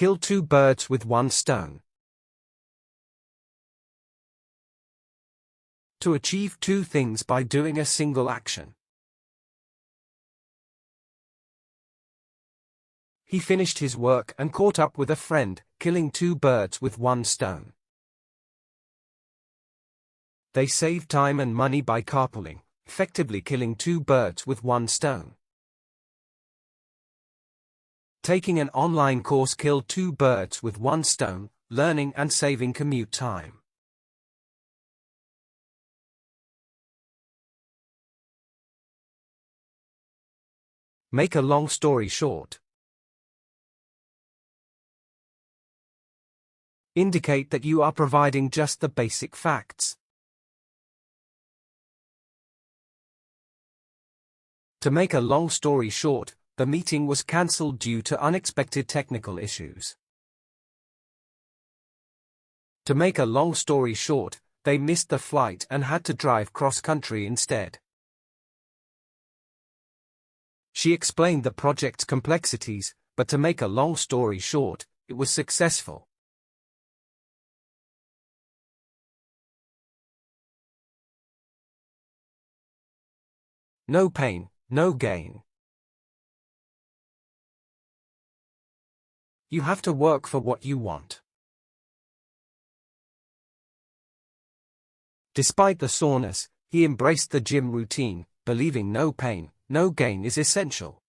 Kill two birds with one stone. To achieve two things by doing a single action. He finished his work and caught up with a friend, killing two birds with one stone. They saved time and money by carpooling, effectively killing two birds with one stone. Taking an online course killed two birds with one stone, learning and saving commute time. Make a long story short. Indicate that you are providing just the basic facts. To make a long story short, the meeting was cancelled due to unexpected technical issues. To make a long story short, they missed the flight and had to drive cross-country instead. She explained the project's complexities, but to make a long story short, it was successful. No pain, no gain. You have to work for what you want. Despite the soreness, he embraced the gym routine, believing no pain, no gain is essential.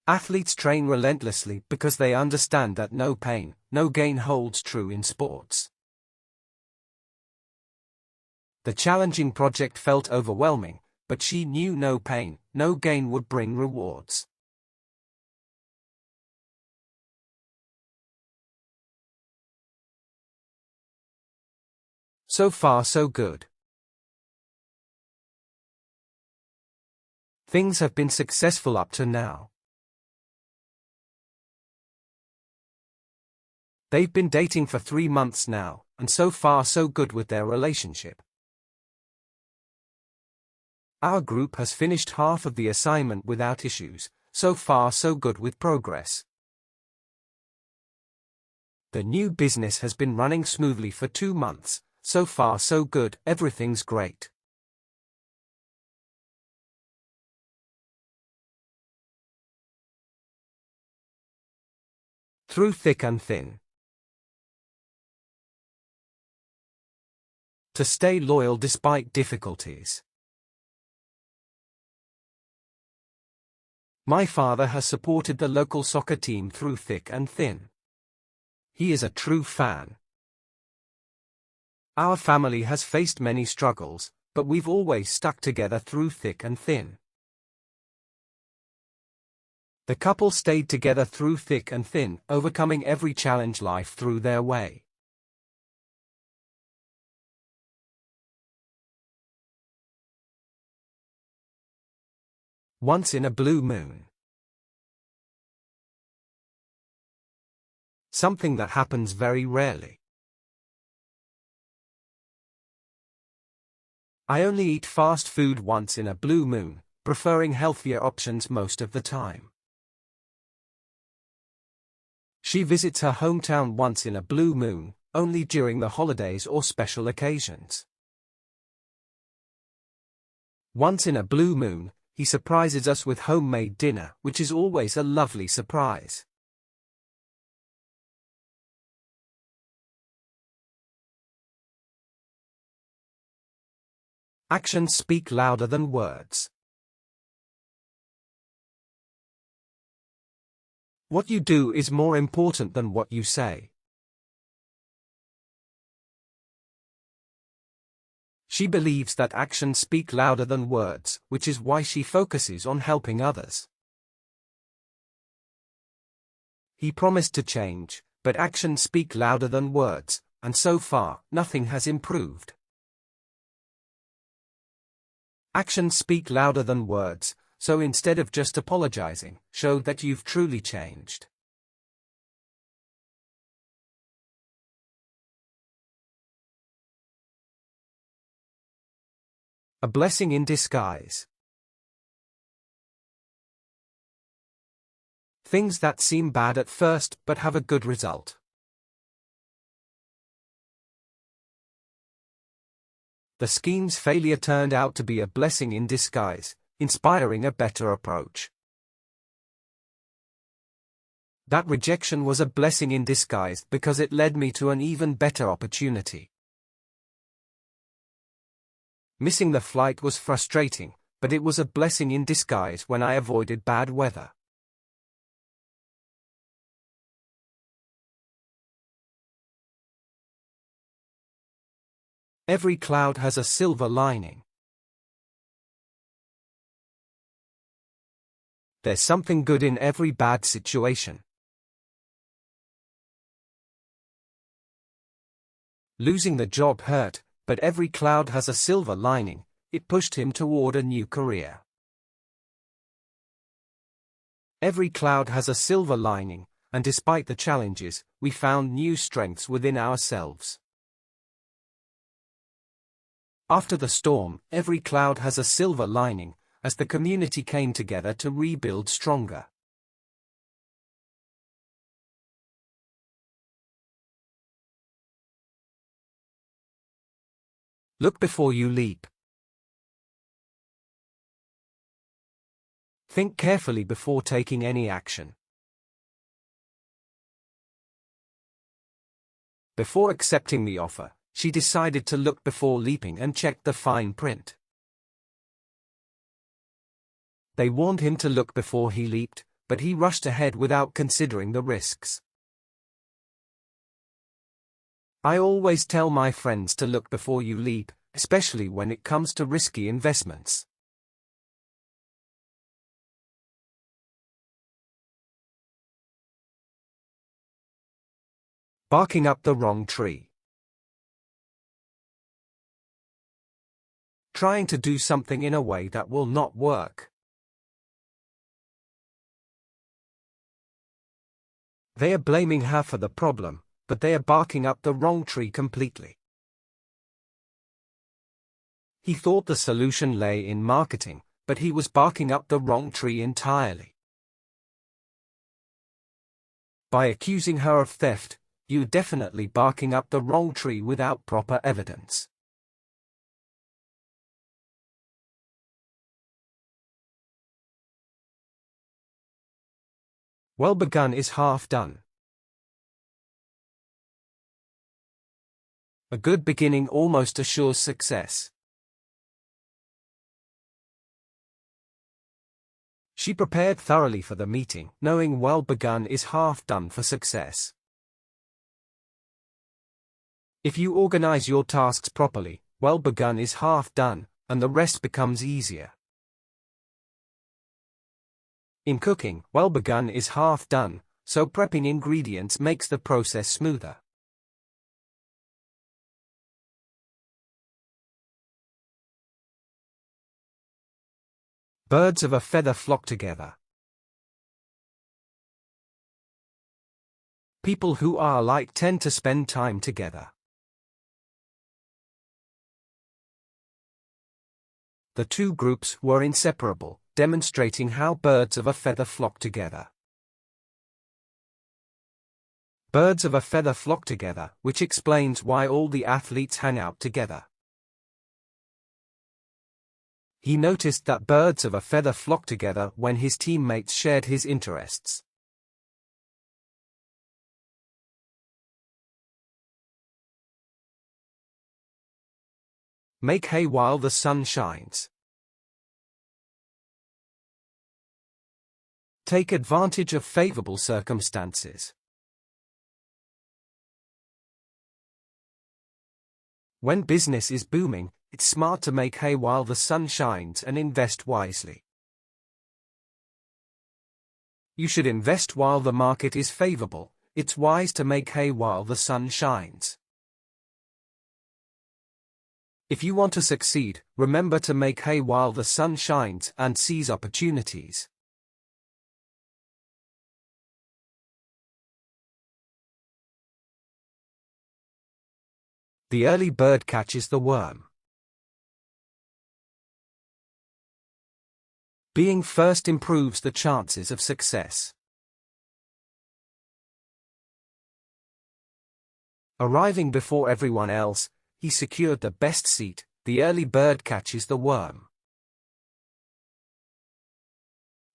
Athletes train relentlessly because they understand that no pain, no gain holds true in sports. The challenging project felt overwhelming, but she knew no pain, no gain would bring rewards. So far so good. Things have been successful up to now. They've been dating for 3 months now, and so far so good with their relationship. Our group has finished half of the assignment without issues, so far so good with progress. The new business has been running smoothly for 2 months, so far so good, everything's great. Through thick and thin. To stay loyal despite difficulties. My father has supported the local soccer team through thick and thin. He is a true fan. Our family has faced many struggles, but we've always stuck together through thick and thin. The couple stayed together through thick and thin, overcoming every challenge life threw their way. Once in a blue moon. Something that happens very rarely. I only eat fast food once in a blue moon, preferring healthier options most of the time. She visits her hometown once in a blue moon, only during the holidays or special occasions. Once in a blue moon, he surprises us with homemade dinner, which is always a lovely surprise. Actions speak louder than words. What you do is more important than what you say. She believes that actions speak louder than words, which is why she focuses on helping others. He promised to change, but actions speak louder than words, and so far, nothing has improved. Actions speak louder than words, so instead of just apologizing, show that you've truly changed. A blessing in disguise. Things that seem bad at first but have a good result. The scheme's failure turned out to be a blessing in disguise, inspiring a better approach. That rejection was a blessing in disguise because it led me to an even better opportunity. Missing the flight was frustrating, but it was a blessing in disguise when I avoided bad weather. Every cloud has a silver lining. There's something good in every bad situation. Losing the job hurt, but every cloud has a silver lining. It pushed him toward a new career. Every cloud has a silver lining, and despite the challenges, we found new strengths within ourselves. After the storm, every cloud has a silver lining, as the community came together to rebuild stronger. Look before you leap. Think carefully before taking any action. Before accepting the offer, she decided to look before leaping and check the fine print. They warned him to look before he leaped, but he rushed ahead without considering the risks. I always tell my friends to look before you leap, especially when it comes to risky investments. Barking up the wrong tree. Trying to do something in a way that will not work. They are blaming her for the problem, but they are barking up the wrong tree completely. He thought the solution lay in marketing, but he was barking up the wrong tree entirely. By accusing her of theft, you're definitely barking up the wrong tree without proper evidence. Well begun is half done. A good beginning almost assures success. She prepared thoroughly for the meeting, knowing well begun is half done for success. If you organize your tasks properly, well begun is half done, and the rest becomes easier. In cooking, well begun is half done, so prepping ingredients makes the process smoother. Birds of a feather flock together. People who are alike tend to spend time together. The two groups were inseparable, demonstrating how birds of a feather flock together. Birds of a feather flock together, which explains why all the athletes hang out together. He noticed that birds of a feather flocked together when his teammates shared his interests. Make hay while the sun shines. Take advantage of favorable circumstances. When business is booming, it's smart to make hay while the sun shines and invest wisely. You should invest while the market is favorable. It's wise to make hay while the sun shines. If you want to succeed, remember to make hay while the sun shines and seize opportunities. The early bird catches the worm. Being first improves the chances of success. Arriving before everyone else, he secured the best seat. The early bird catches the worm.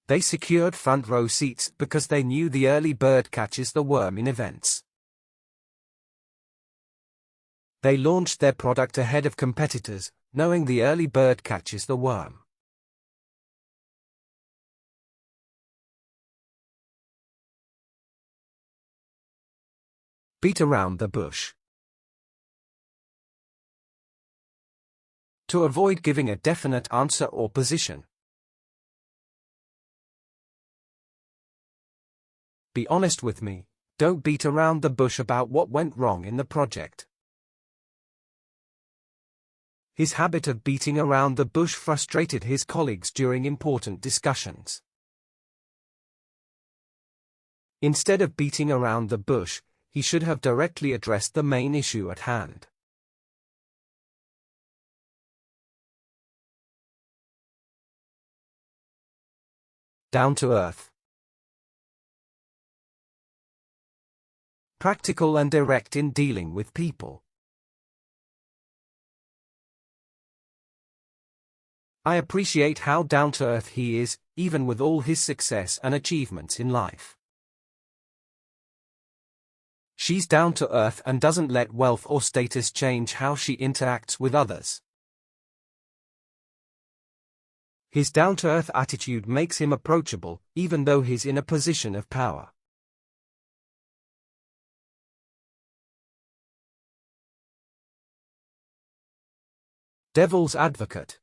They secured front row seats because they knew the early bird catches the worm in events. They launched their product ahead of competitors, knowing the early bird catches the worm. Beat around the bush. To avoid giving a definite answer or position. Be honest with me, don't beat around the bush about what went wrong in the project. His habit of beating around the bush frustrated his colleagues during important discussions. Instead of beating around the bush, he should have directly addressed the main issue at hand. Down to earth. Practical and direct in dealing with people. I appreciate how down-to-earth he is, even with all his success and achievements in life. She's down to earth and doesn't let wealth or status change how she interacts with others. His down-to-earth attitude makes him approachable, even though he's in a position of power. Devil's advocate.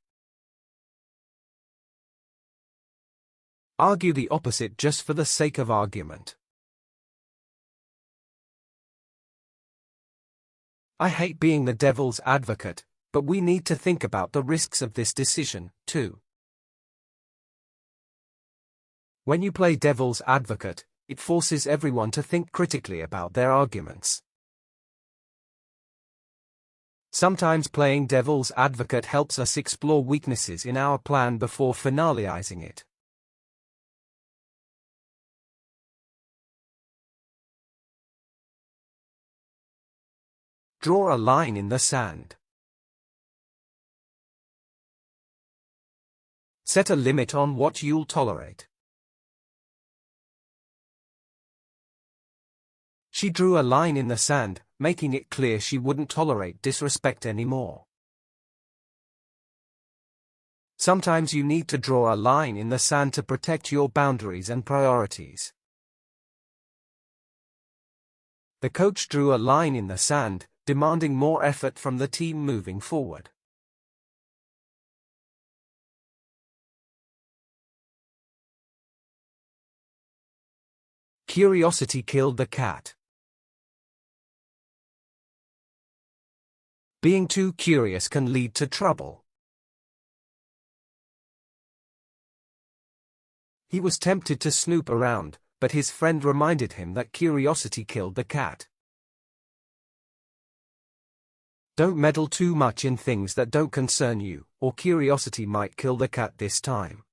Argue the opposite just for the sake of argument. I hate being the devil's advocate, but we need to think about the risks of this decision, too. When you play devil's advocate, it forces everyone to think critically about their arguments. Sometimes playing devil's advocate helps us explore weaknesses in our plan before finalizing it. Draw a line in the sand. Set a limit on what you'll tolerate. She drew a line in the sand, making it clear she wouldn't tolerate disrespect anymore. Sometimes you need to draw a line in the sand to protect your boundaries and priorities. The coach drew a line in the sand, demanding more effort from the team moving forward. Curiosity killed the cat. Being too curious can lead to trouble. He was tempted to snoop around, but his friend reminded him that curiosity killed the cat. Don't meddle too much in things that don't concern you, or curiosity might kill the cat this time.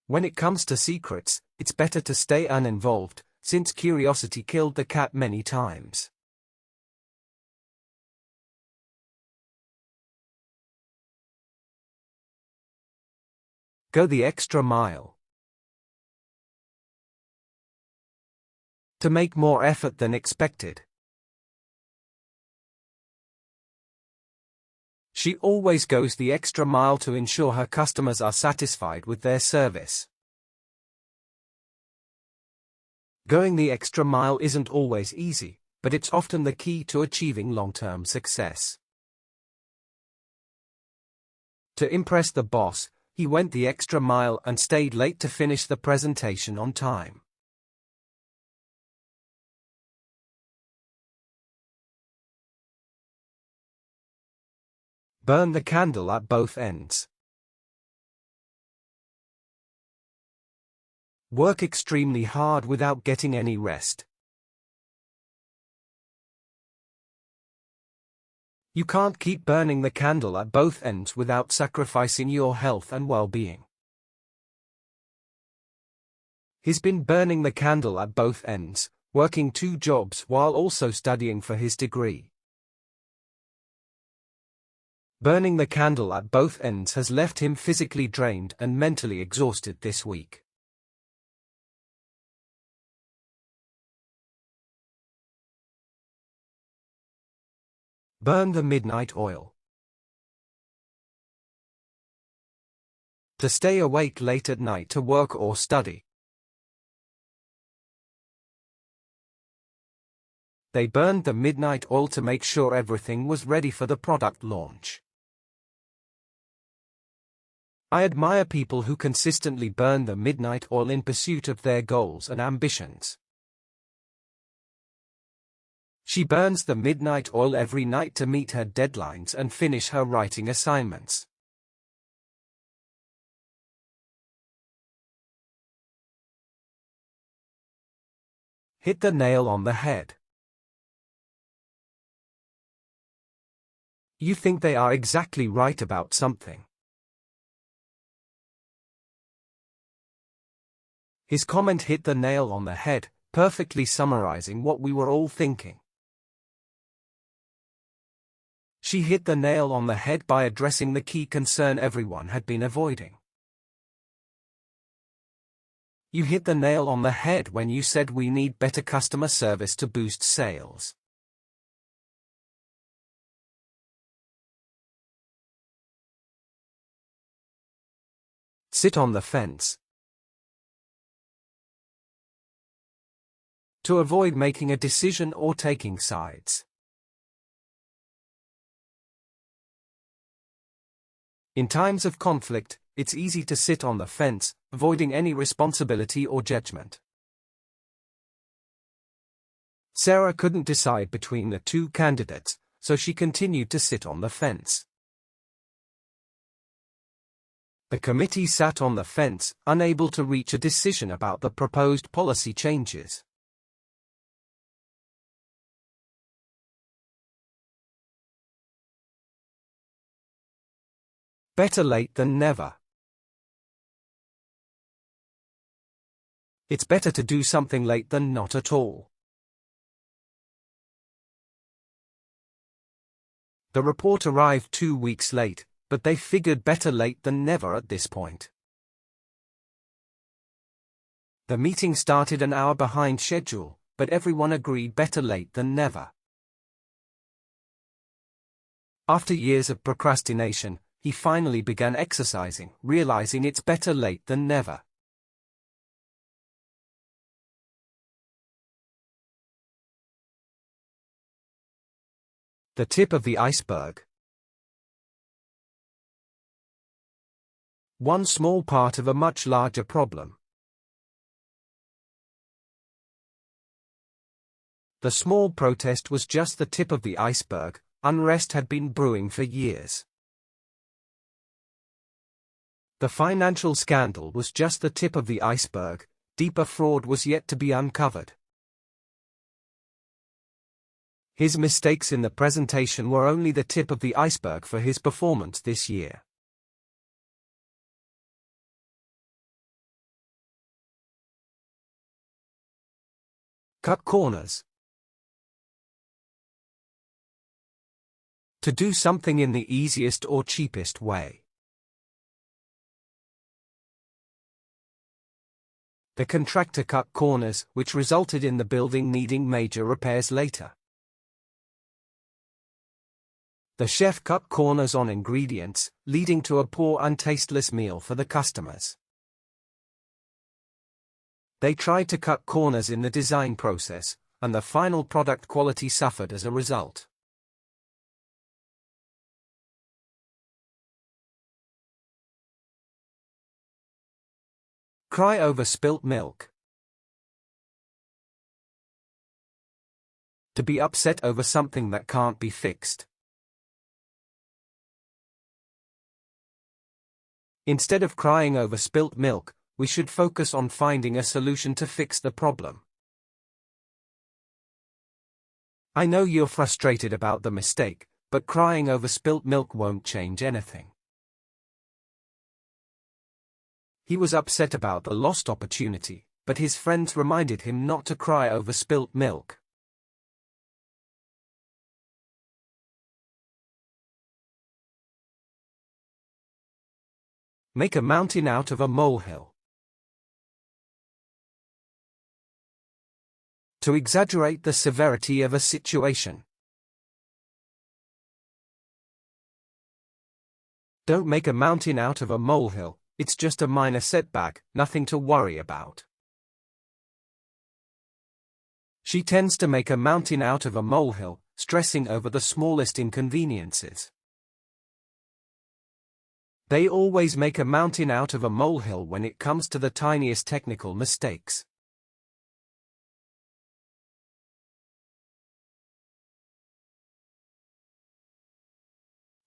When it comes to secrets, it's better to stay uninvolved, since curiosity killed the cat many times. Go the extra mile. To make more effort than expected. She always goes the extra mile to ensure her customers are satisfied with their service. Going the extra mile isn't always easy, but it's often the key to achieving long-term success. To impress the boss, he went the extra mile and stayed late to finish the presentation on time. Burn the candle at both ends. Work extremely hard without getting any rest. You can't keep burning the candle at both ends without sacrificing your health and well-being. He's been burning the candle at both ends, working 2 jobs while also studying for his degree. Burning the candle at both ends has left him physically drained and mentally exhausted this week. Burn the midnight oil. To stay awake late at night to work or study. They burned the midnight oil to make sure everything was ready for the product launch. I admire people who consistently burn the midnight oil in pursuit of their goals and ambitions. She burns the midnight oil every night to meet her deadlines and finish her writing assignments. Hit the nail on the head. You think they are exactly right about something. His comment hit the nail on the head, perfectly summarizing what we were all thinking. She hit the nail on the head by addressing the key concern everyone had been avoiding. You hit the nail on the head when you said we need better customer service to boost sales. Sit on the fence. To avoid making a decision or taking sides. In times of conflict, it's easy to sit on the fence, avoiding any responsibility or judgment. Sarah couldn't decide between the 2 candidates, so she continued to sit on the fence. The committee sat on the fence, unable to reach a decision about the proposed policy changes. Better late than never. It's better to do something late than not at all. The report arrived 2 weeks late, but they figured better late than never at this point. The meeting started an hour behind schedule, but everyone agreed better late than never. After years of procrastination, he finally began exercising, realizing it's better late than never. The tip of the iceberg. One small part of a much larger problem. The small protest was just the tip of the iceberg. Unrest had been brewing for years. The financial scandal was just the tip of the iceberg. Deeper fraud was yet to be uncovered. His mistakes in the presentation were only the tip of the iceberg for his performance this year. Cut corners. To do something in the easiest or cheapest way. The contractor cut corners, which resulted in the building needing major repairs later. The chef cut corners on ingredients, leading to a poor and tasteless meal for the customers. They tried to cut corners in the design process, and the final product quality suffered as a result. Cry over spilt milk. To be upset over something that can't be fixed. Instead of crying over spilt milk, we should focus on finding a solution to fix the problem. I know you're frustrated about the mistake, but crying over spilt milk won't change anything. He was upset about the lost opportunity, but his friends reminded him not to cry over spilt milk. Make a mountain out of a molehill. To exaggerate the severity of a situation. Don't make a mountain out of a molehill, it's just a minor setback, nothing to worry about. She tends to make a mountain out of a molehill, stressing over the smallest inconveniences. They always make a mountain out of a molehill when it comes to the tiniest technical mistakes.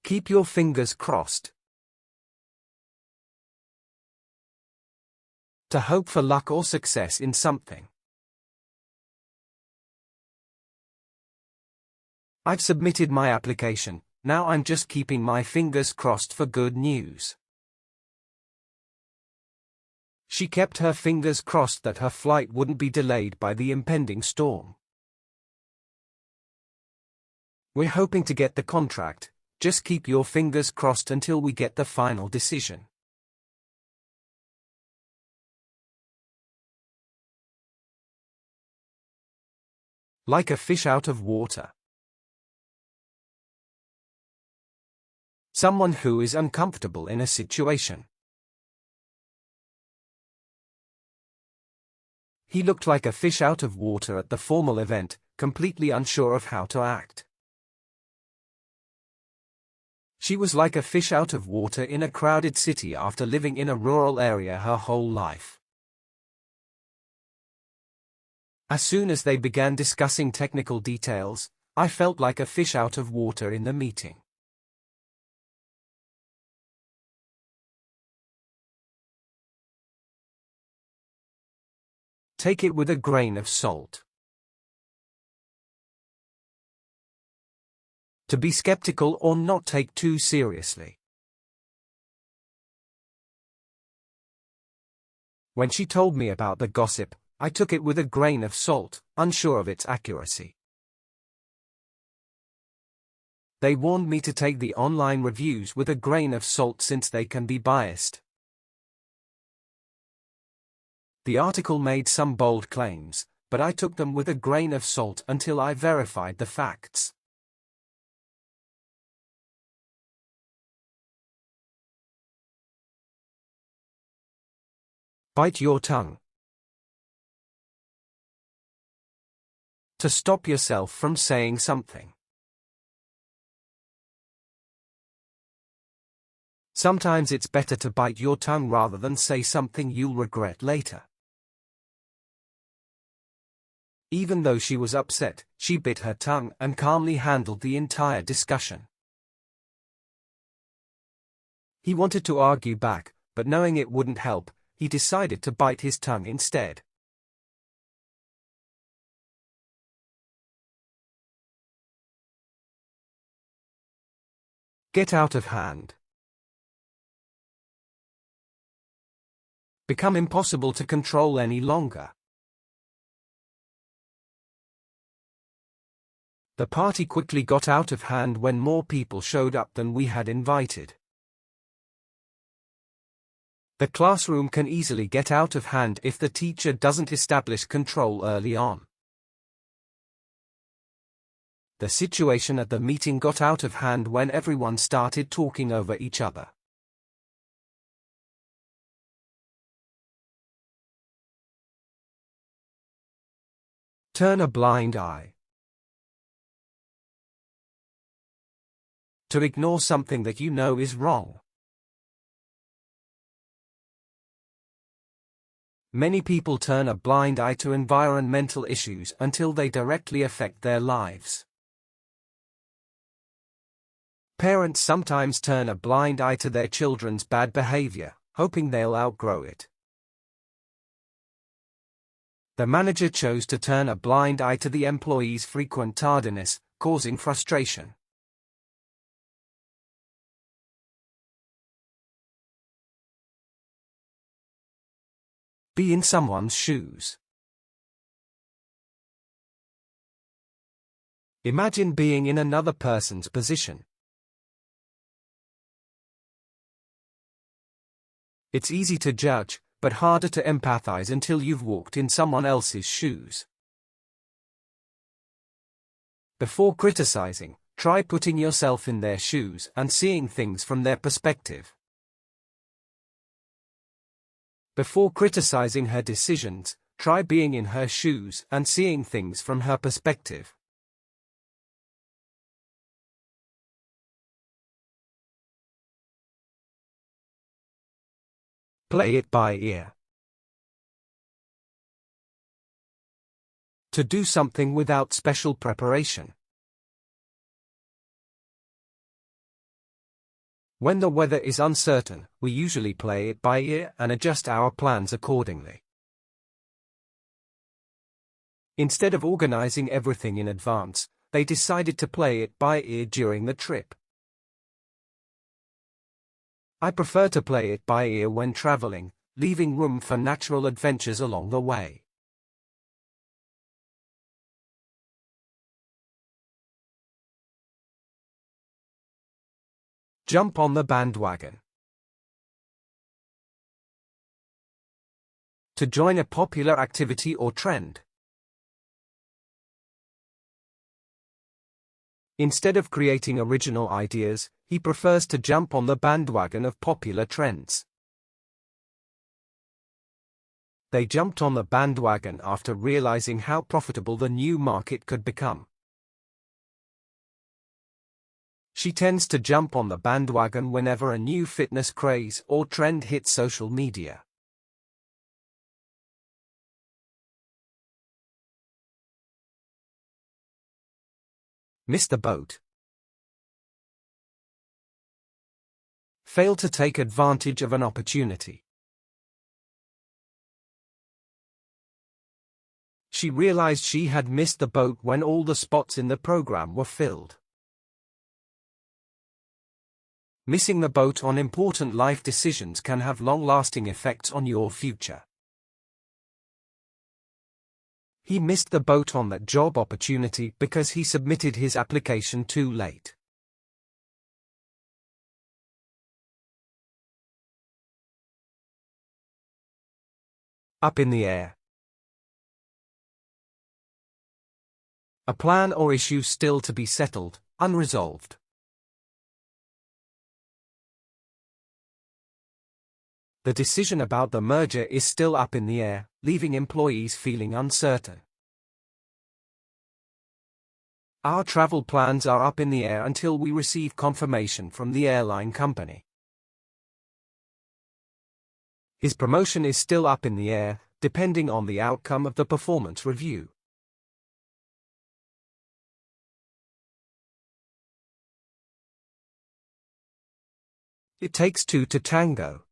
Keep your fingers crossed. To hope for luck or success in something. I've submitted my application, now I'm just keeping my fingers crossed for good news. She kept her fingers crossed that her flight wouldn't be delayed by the impending storm. We're hoping to get the contract, just keep your fingers crossed until we get the final decision. Like a fish out of water. Someone who is uncomfortable in a situation. He looked like a fish out of water at the formal event, completely unsure of how to act. She was like a fish out of water in a crowded city after living in a rural area her whole life. As soon as they began discussing technical details, I felt like a fish out of water in the meeting. Take it with a grain of salt. To be skeptical or not take too seriously. When she told me about the gossip, I took it with a grain of salt, unsure of its accuracy. They warned me to take the online reviews with a grain of salt since they can be biased. The article made some bold claims, but I took them with a grain of salt until I verified the facts. Bite your tongue. To stop yourself from saying something. Sometimes it's better to bite your tongue rather than say something you'll regret later. Even though she was upset, she bit her tongue and calmly handled the entire discussion. He wanted to argue back, but knowing it wouldn't help, he decided to bite his tongue instead. Get out of hand. Become impossible to control any longer. The party quickly got out of hand when more people showed up than we had invited. The classroom can easily get out of hand if the teacher doesn't establish control early on. The situation at the meeting got out of hand when everyone started talking over each other. Turn a blind eye. To ignore something that you know is wrong. Many people turn a blind eye to environmental issues until they directly affect their lives. Parents sometimes turn a blind eye to their children's bad behavior, hoping they'll outgrow it. The manager chose to turn a blind eye to the employee's frequent tardiness, causing frustration. Be in someone's shoes. Imagine being in another person's position. It's easy to judge, but harder to empathize until you've walked in someone else's shoes. Before criticizing, try putting yourself in their shoes and seeing things from their perspective. Before criticizing her decisions, try being in her shoes and seeing things from her perspective. Play it by ear. To do something without special preparation. When the weather is uncertain, we usually play it by ear and adjust our plans accordingly. Instead of organizing everything in advance, they decided to play it by ear during the trip. I prefer to play it by ear when traveling, leaving room for natural adventures along the way. Jump on the bandwagon. To join a popular activity or trend. Instead of creating original ideas, he prefers to jump on the bandwagon of popular trends. They jumped on the bandwagon after realizing how profitable the new market could become. She tends to jump on the bandwagon whenever a new fitness craze or trend hits social media. Miss the boat. Fail to take advantage of an opportunity. She realized she had missed the boat when all the spots in the program were filled. Missing the boat on important life decisions can have long-lasting effects on your future. He missed the boat on that job opportunity because he submitted his application too late. Up in the air. A plan or issue still to be settled, unresolved. The decision about the merger is still up in the air, leaving employees feeling uncertain. Our travel plans are up in the air until we receive confirmation from the airline company. His promotion is still up in the air, depending on the outcome of the performance review. It takes two to tango.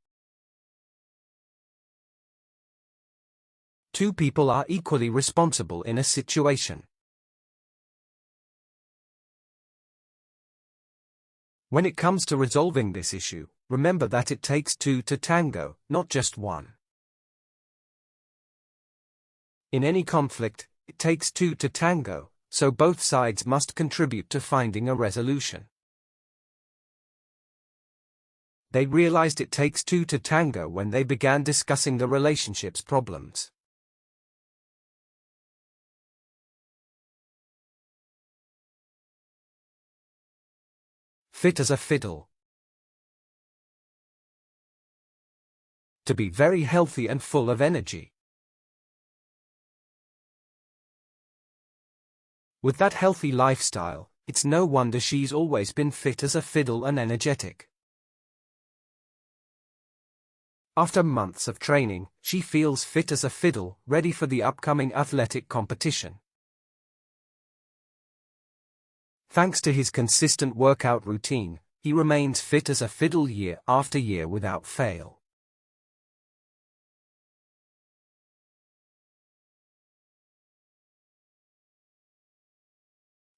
Two people are equally responsible in a situation. When it comes to resolving this issue, remember that it takes two to tango, not just one. In any conflict, it takes two to tango, so both sides must contribute to finding a resolution. They realized it takes two to tango when they began discussing the relationship's problems. Fit as a fiddle. To be very healthy and full of energy. With that healthy lifestyle, it's no wonder she's always been fit as a fiddle and energetic. After months of training, she feels fit as a fiddle, ready for the upcoming athletic competition. Thanks to his consistent workout routine, he remains fit as a fiddle year after year without fail.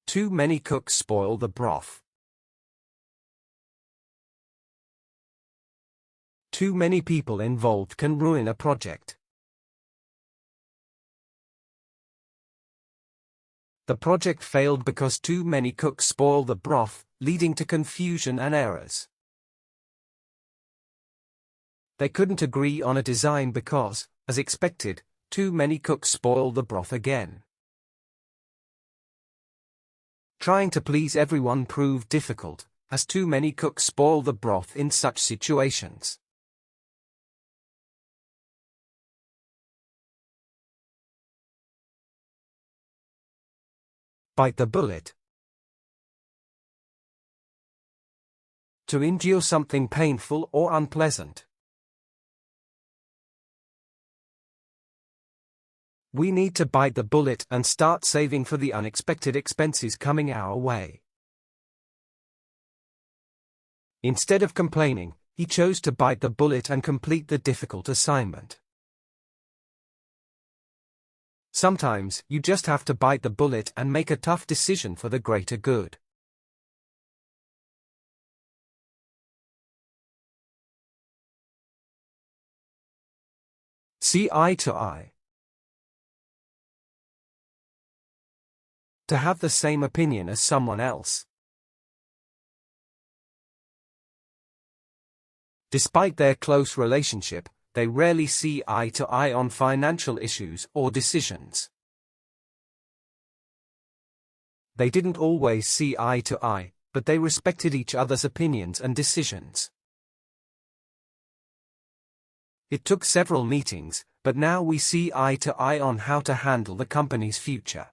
Too many cooks spoil the broth. Too many people involved can ruin a project. The project failed because too many cooks spoiled the broth, leading to confusion and errors. They couldn't agree on a design because, as expected, too many cooks spoiled the broth again. Trying to please everyone proved difficult, as too many cooks spoil the broth in such situations. Bite the bullet. To endure something painful or unpleasant. We need to bite the bullet and start saving for the unexpected expenses coming our way. Instead of complaining, he chose to bite the bullet and complete the difficult assignment. Sometimes, you just have to bite the bullet and make a tough decision for the greater good. See eye to eye. To have the same opinion as someone else. Despite their close relationship, they rarely see eye to eye on financial issues or decisions. They didn't always see eye to eye, but they respected each other's opinions and decisions. It took several meetings, but now we see eye to eye on how to handle the company's future.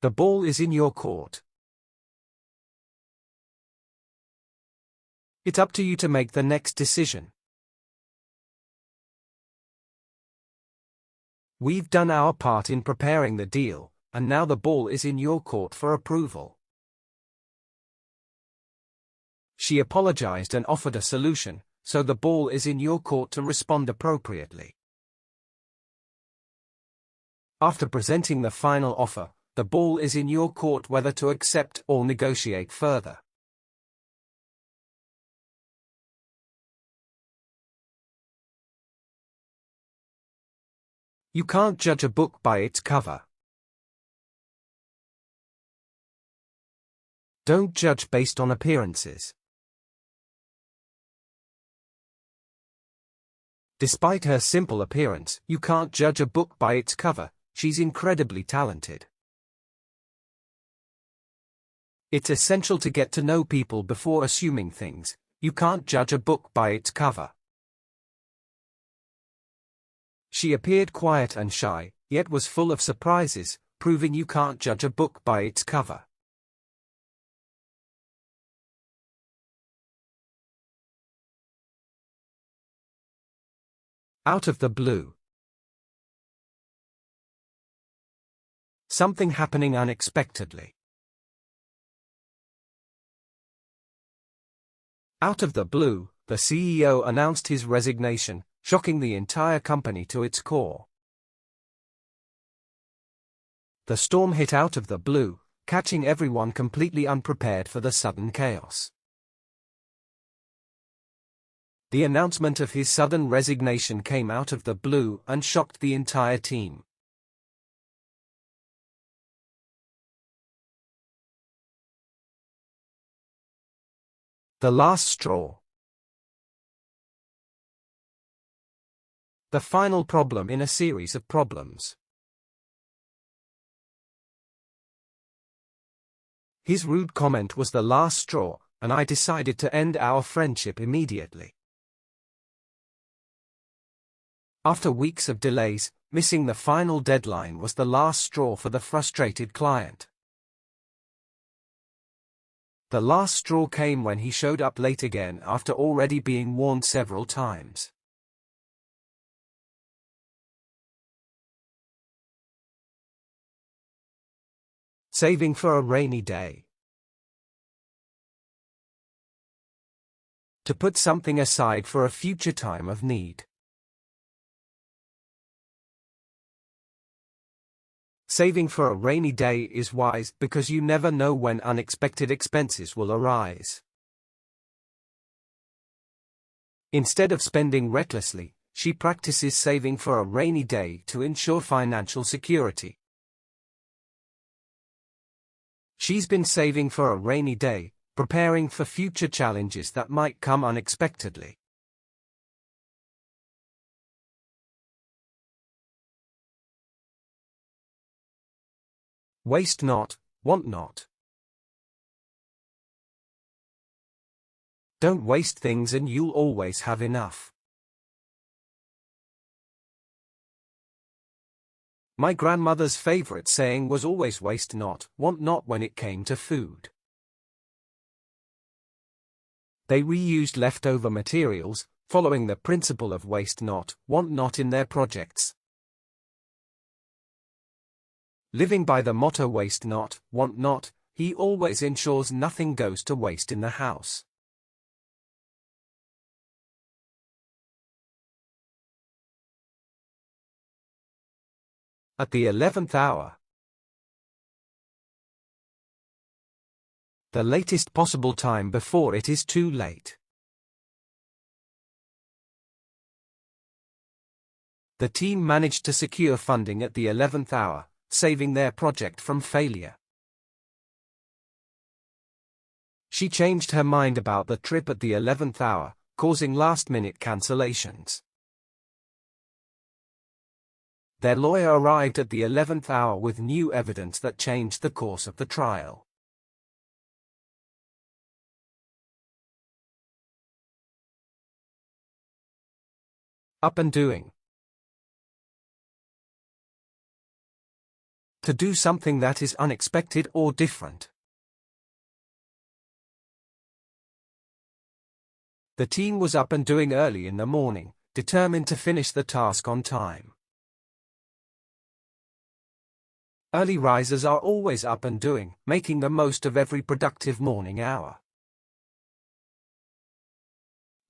The ball is in your court. It's up to you to make the next decision. We've done our part in preparing the deal, and now the ball is in your court for approval. She apologized and offered a solution, so the ball is in your court to respond appropriately. After presenting the final offer, the ball is in your court whether to accept or negotiate further. You can't judge a book by its cover. Don't judge based on appearances. Despite her simple appearance, you can't judge a book by its cover. She's incredibly talented. It's essential to get to know people before assuming things. You can't judge a book by its cover. She appeared quiet and shy, yet was full of surprises, proving you can't judge a book by its cover. Out of the blue. Something happening unexpectedly. Out of the blue, the CEO announced his resignation, shocking the entire company to its core. The storm hit out of the blue, catching everyone completely unprepared for the sudden chaos. The announcement of his sudden resignation came out of the blue and shocked the entire team. The last straw. The final problem in a series of problems. His rude comment was the last straw, and I decided to end our friendship immediately. After weeks of delays, missing the final deadline was the last straw for the frustrated client. The last straw came when he showed up late again after already being warned several times. Saving for a rainy day. To put something aside for a future time of need. Saving for a rainy day is wise because you never know when unexpected expenses will arise. Instead of spending recklessly, she practices saving for a rainy day to ensure financial security. She's been saving for a rainy day, preparing for future challenges that might come unexpectedly. Waste not, want not. Don't waste things and you'll always have enough. My grandmother's favorite saying was always waste not, want not when it came to food. They reused leftover materials, following the principle of waste not, want not in their projects. Living by the motto waste not, want not, he always ensures nothing goes to waste in the house. At the 11th hour. The latest possible time before it is too late. The team managed to secure funding at the 11th hour, saving their project from failure. She changed her mind about the trip at the 11th hour, causing last-minute cancellations. Their lawyer arrived at the 11th hour with new evidence that changed the course of the trial. Up and doing. To do something that is unexpected or different. The team was up and doing early in the morning, determined to finish the task on time. Early risers are always up and doing, making the most of every productive morning hour.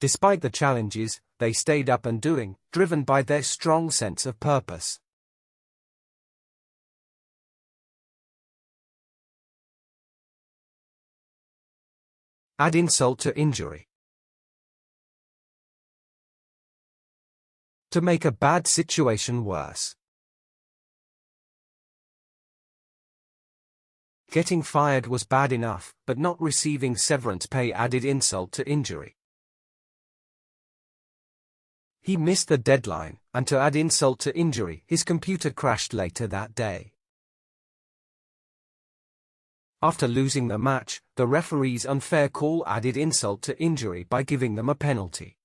Despite the challenges, they stayed up and doing, driven by their strong sense of purpose. Add insult to injury. To make a bad situation worse. Getting fired was bad enough, but not receiving severance pay added insult to injury. He missed the deadline, and to add insult to injury, his computer crashed later that day. After losing the match, the referee's unfair call added insult to injury by giving them a penalty.